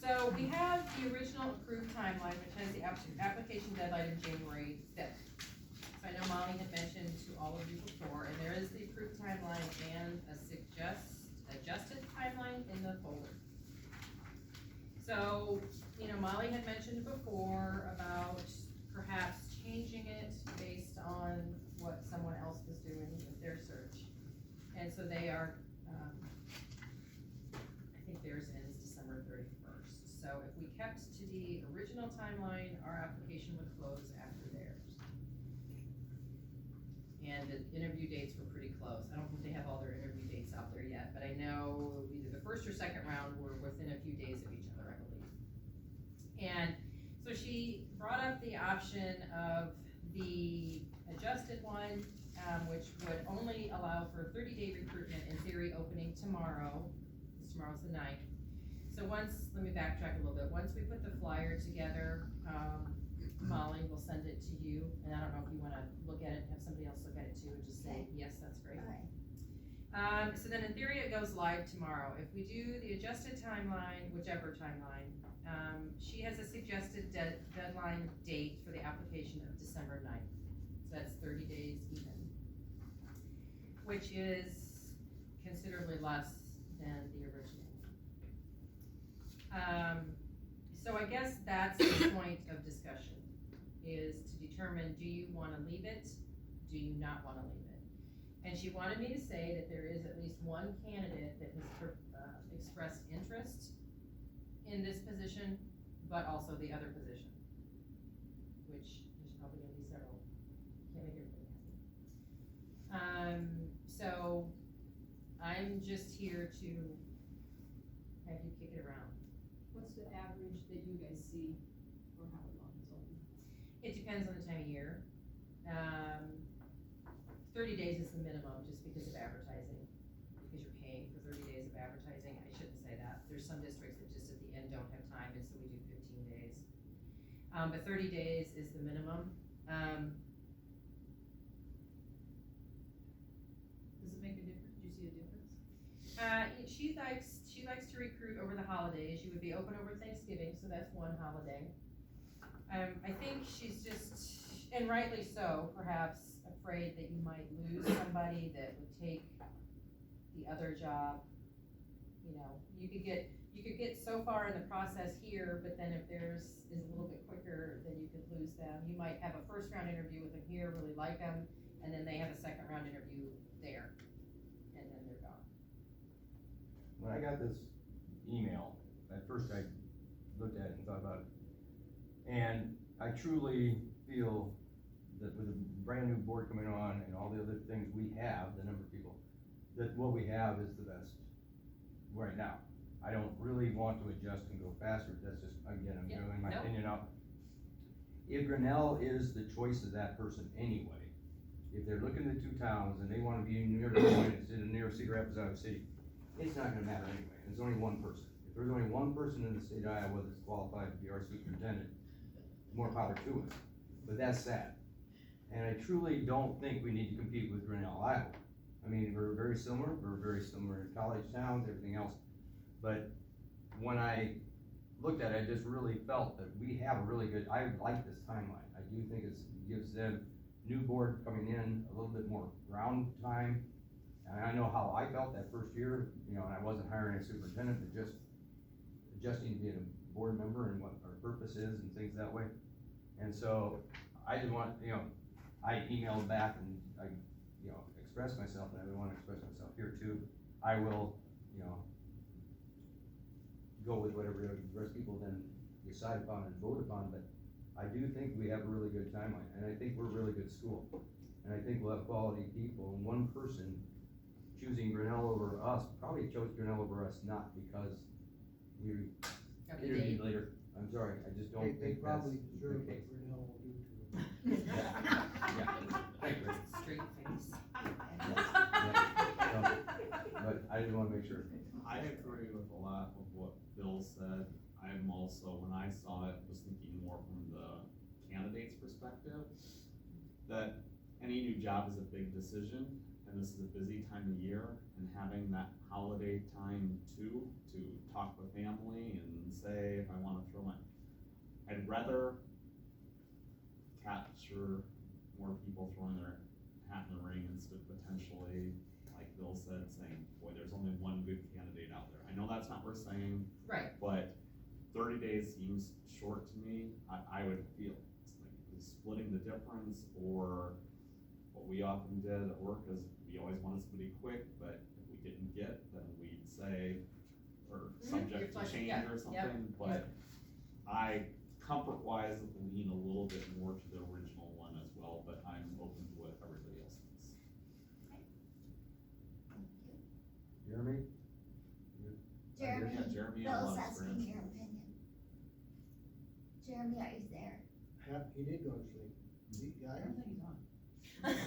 So we have the original approved timeline, which has the application deadline of January 5th. So I know Molly had mentioned to all of you before, and there is the approved timeline and a adjusted timeline in the folder. So, Molly had mentioned before about perhaps changing it based on what someone else was doing with their search. And so they are, I think theirs ends December 31st. So if we kept to the original timeline, our application would close after theirs. And the interview dates were pretty close. I don't think they have all their interview dates out there yet, but I know either the first or second round were within a few days of each other, I believe. And so she brought up the option of the adjusted one, which would only allow for 30-day recruitment, in theory opening tomorrow, because tomorrow's the 9th. So let me backtrack a little bit, once we put the flyer together, Molly will send it to you, and I don't know if you wanna look at it, have somebody else look at it too, and just say, yes, that's great. Alright, So then in theory, it goes live tomorrow. If we do the adjusted timeline, whichever timeline, she has a suggested deadline date for the application of December 9th. So that's 30 days even, which is considerably less than the original. So I guess that's the point of discussion, is to determine, do you wanna leave it? Do you not wanna leave it? And she wanted me to say that there is at least one candidate that has expressed interest in this position, but also the other position, which there's probably gonna be several. Can't make everybody happy. So I'm just here to have you kick it around. What's the average that you guys see for how long it's open? It depends on the time of year. 30 days is the minimum, just because of advertising, because you're paying for 30 days of advertising. I shouldn't say that. There's some districts that just at the end don't have time, and so we do 15 days. But 30 days is the minimum. Does it make a difference? Do you see a difference? She likes to recruit over the holidays. You would be open over Thanksgiving, so that's one holiday. I think she's just, and rightly so, perhaps afraid that you might lose somebody that would take the other job. You know, you could get so far in the process here, but then if theirs is a little bit quicker, then you could lose them. You might have a first round interview with them here, really like them, and then they have a second round interview there, and then they're gone. When I got this email, at first I looked at it and thought about it, and I truly feel that with a brand new board coming on and all the other things we have, the number of people, that what we have is the best right now. I don't really want to adjust and go faster. That's just, again, I'm giving my opinion out. If Grinnell is the choice of that person anyway, if they're looking at two towns and they wanna be near Des Moines instead of near Cedar Rapids, Iowa City, it's not gonna matter anyway. There's only one person. If there's only one person in the state of Iowa that's qualified to be our superintendent, more power to us. But that's sad. And I truly don't think we need to compete with Grinnell, Iowa. I mean, we're very similar in college towns, everything else. But when I looked at it, I just really felt that we have a really good, I like this timeline. I do think it gives them, new board coming in, a little bit more ground time. And I know how I felt that first year, you know, and I wasn't hiring a superintendent, but just adjusting to being a board member and what our purpose is and things that way. And so I didn't want, you know, I emailed back and I, you know, expressed myself, and I would want to express myself here too. I will, you know, go with whatever the rest of people then decide upon and vote upon, but I do think we have a really good timeline, and I think we're a really good school. And I think we'll have quality people, and one person choosing Grinnell over us, probably chose Grinnell over us, not because we interviewed later. I'm sorry, I just don't They think that's probably the deserve case. what Grinnell will do to them. Yeah, thank you. Straight face. But I just wanna make sure. I agree with a lot of what Bill said. I'm also, when I saw it, was thinking more from the candidate's perspective, that any new job is a big decision, and this is a busy time of year, and having that holiday time too, to talk with family and say, if I wanna throw my, I'd rather capture more people throwing their hat in the ring instead of potentially, like Bill said, saying, boy, there's only one good candidate out there. I know that's not what we're saying. Right. But 30 days seems short to me. I would feel it's like splitting the difference, or what we often did at work is we always wanted somebody quick, but if we didn't get, then we'd say, or subject to change or something, but I, comfort-wise, lean a little bit more to the original one as well, but I'm open to what everybody else thinks. Jeremy? Jeremy, Yeah, Jeremy, I Bill's love asking experience. your opinion. Jeremy, are you there? Yeah, he did go to sleep. I don't think he's on.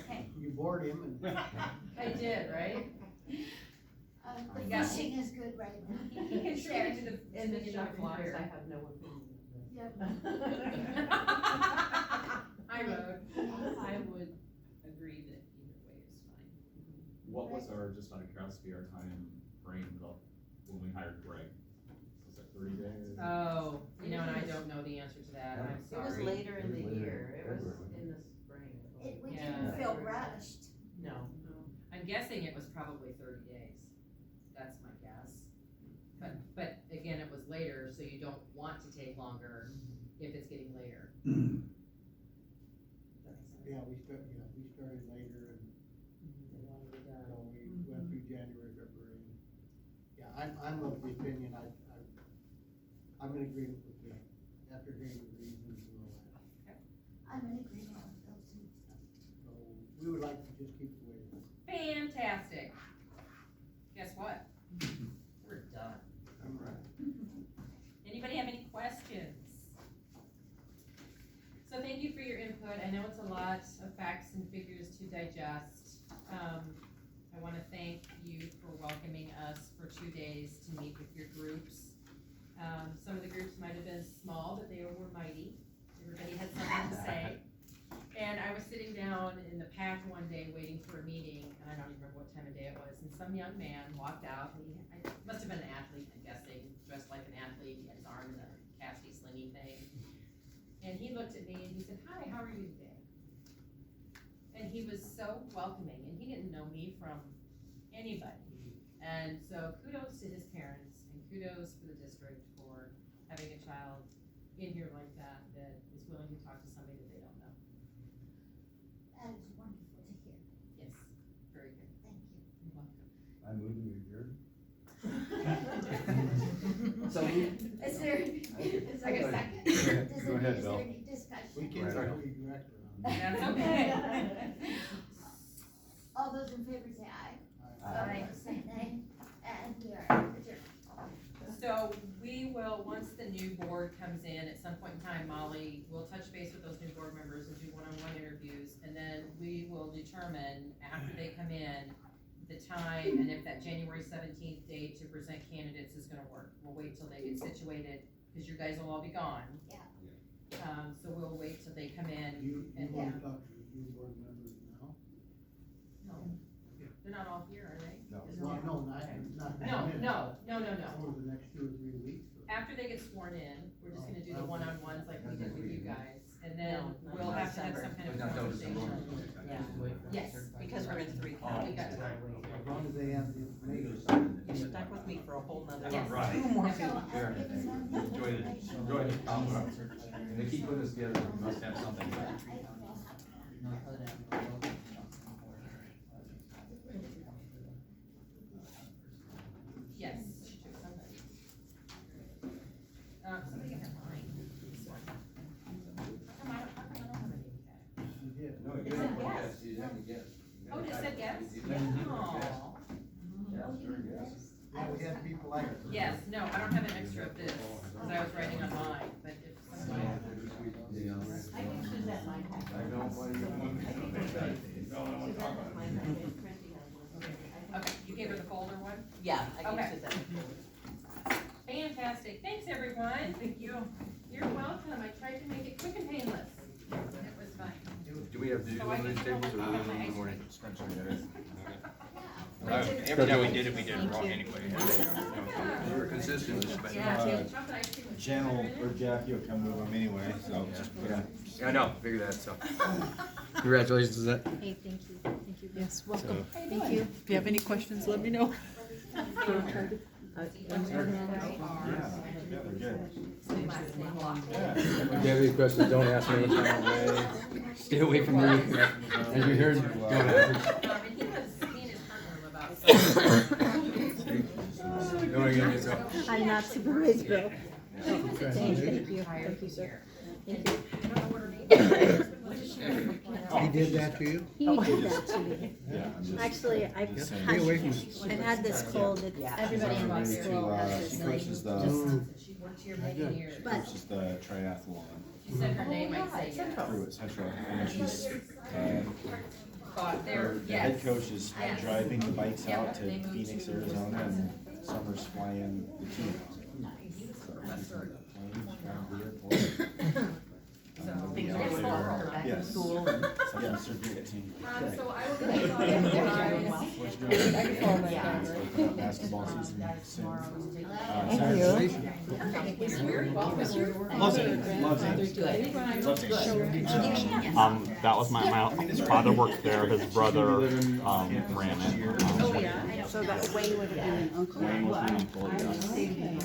Okay. You bored him and. I did, right? The Yeah. fishing is good right now. He contributed to the, In the speaking of shopping cart, I flyer. have no opinion. Yep. I wrote, I would agree that either way is fine. What was our, just out of curiosity, our time frame of when we hired Greg? Was it 30 days? oh, you know, and I don't know the answer to that, I'm It was sorry. later in the It was later year, it was February. in the spring. We Yeah. didn't feel rushed. No. I'm guessing it was probably 30 days, that's my guess. But again, it was later, so don't want to take longer if it's getting later. Does that make sense? Yeah, we started later and, They wanna be done. so we went through January, February. Yeah, I'm of the opinion, I'm in agreement with you, after hearing the reasons and all that. I'm in agreement with Bill too. So we would like to just keep the way it is. Fantastic. Guess what? We're done. All right. Anybody have any questions? So thank you for your input. I know it's a lot of facts and figures to digest. I want to thank you for welcoming us for 2 days to meet with your groups. Some of the groups might have been small, but they were mighty. Everybody had something to say. And I was sitting down in the pack one day waiting for a meeting, and I don't even remember what time of day it was, and some young man walked out, and he must have been an athlete, I'm guessing, dressed like an athlete, he had his arm in a casty slingy thing. And he looked at me and he said, "Hi, how are you today?" And he was so welcoming, and he didn't know me from anybody. And so kudos to his parents, and kudos for the district for having a child in here like that, that is willing to talk to somebody that they don't know. That is wonderful to hear. Yes, very good. Thank you. You're welcome. I move to adjourn. Is there a second? Go ahead, Is Bill. there any discussion? We can't Right. tell you director on that. That's okay. All those in favor say aye. Aye. Say nay, and we are adjourned. So we will, once the new board comes in, at some point in time, Molly will touch base with those new board members and do one-on-one interviews, and then we will determine, after they come in, the time, and if that January 17th date to present candidates is gonna work. We'll wait till they get situated, because you guys will all be gone. Yeah. So we'll wait till they come in. You And- want to talk to the new board members now? No, they're not all here, are they? No. Well, no, not No, minutes. no. Over the next 2 or 3 weeks. or- After they get sworn in, we're just gonna do the Oh, one-on-ones like we did with you guys, and then No, we'll have to have some kind of conversation. Yes, Because we're in 3 we counties. got time. As long as they have the information. You're stuck with me for a whole nother. Yes. Right. 2 more So meetings. I'll give them Enjoy it, enjoy it. And they keep putting this together, we must have something. Yes, she took somebody. Somebody got mine. This one. How come I don't have a name tag? You did. No, It said yes. You have to guess. Oh, it just said yes? Yeah. Aw. Yeah, sure, yes. Yeah, we had people like it. Yes, no, I don't have an extra of this, because I was writing on mine, but if somebody. I can choose that line. I don't want you. Okay, you gave her the folder one? Yeah, I can Okay. choose that. Fantastic, thanks everyone. Thank you. You're welcome, I tried to make it quick and painless. It was fun. Do we have to do So I one of get these to go tables or home we and do have it my in the morning? Every time we did it wrong anyway. We were consistent, but. Yeah, chocolate ice cream with Jen sugar will, in it. or Jackie will come move them anyway, so just put them. I know, figure that, so. Congratulations, is that? Hey, thank you, thank you. Yes, welcome. Thank you. If you have any questions, let me know. Yeah, yeah, they're good. If you have any questions, don't ask me. Stay away from me. As you heard, don't ask. And he was, he and his partner were about something. Don't get me so. I'm not surprised, Bill. Thank you, sir. Thank you. I don't know what her name is. He did that to you? He did that to me. Yeah, I'm just. Actually, Stay away from it. I've had this cold, that everybody in my Ready school to, has she this coaches thing. the, She worked here many years. But coaches the triathlon She said her name, I'd say yes. crew at Central, and she's, Thought her, there, the head yes. coach is Yes. driving the bikes Yep, out to they moved Phoenix, to Arizona, and Summer's flying the team. He was So the she's professor. in the plane, around the airport. So, Things yeah, are so- there. Back in Yes. school and. Second surgery team. So I will get you all guys. What's doing? Open up basketball season soon. You're welcome. Loves it, loves it. Loves it. That was my father worked there, his brother, ran it. So that Wayne would have been an uncle. Wayne was the uncle, yeah.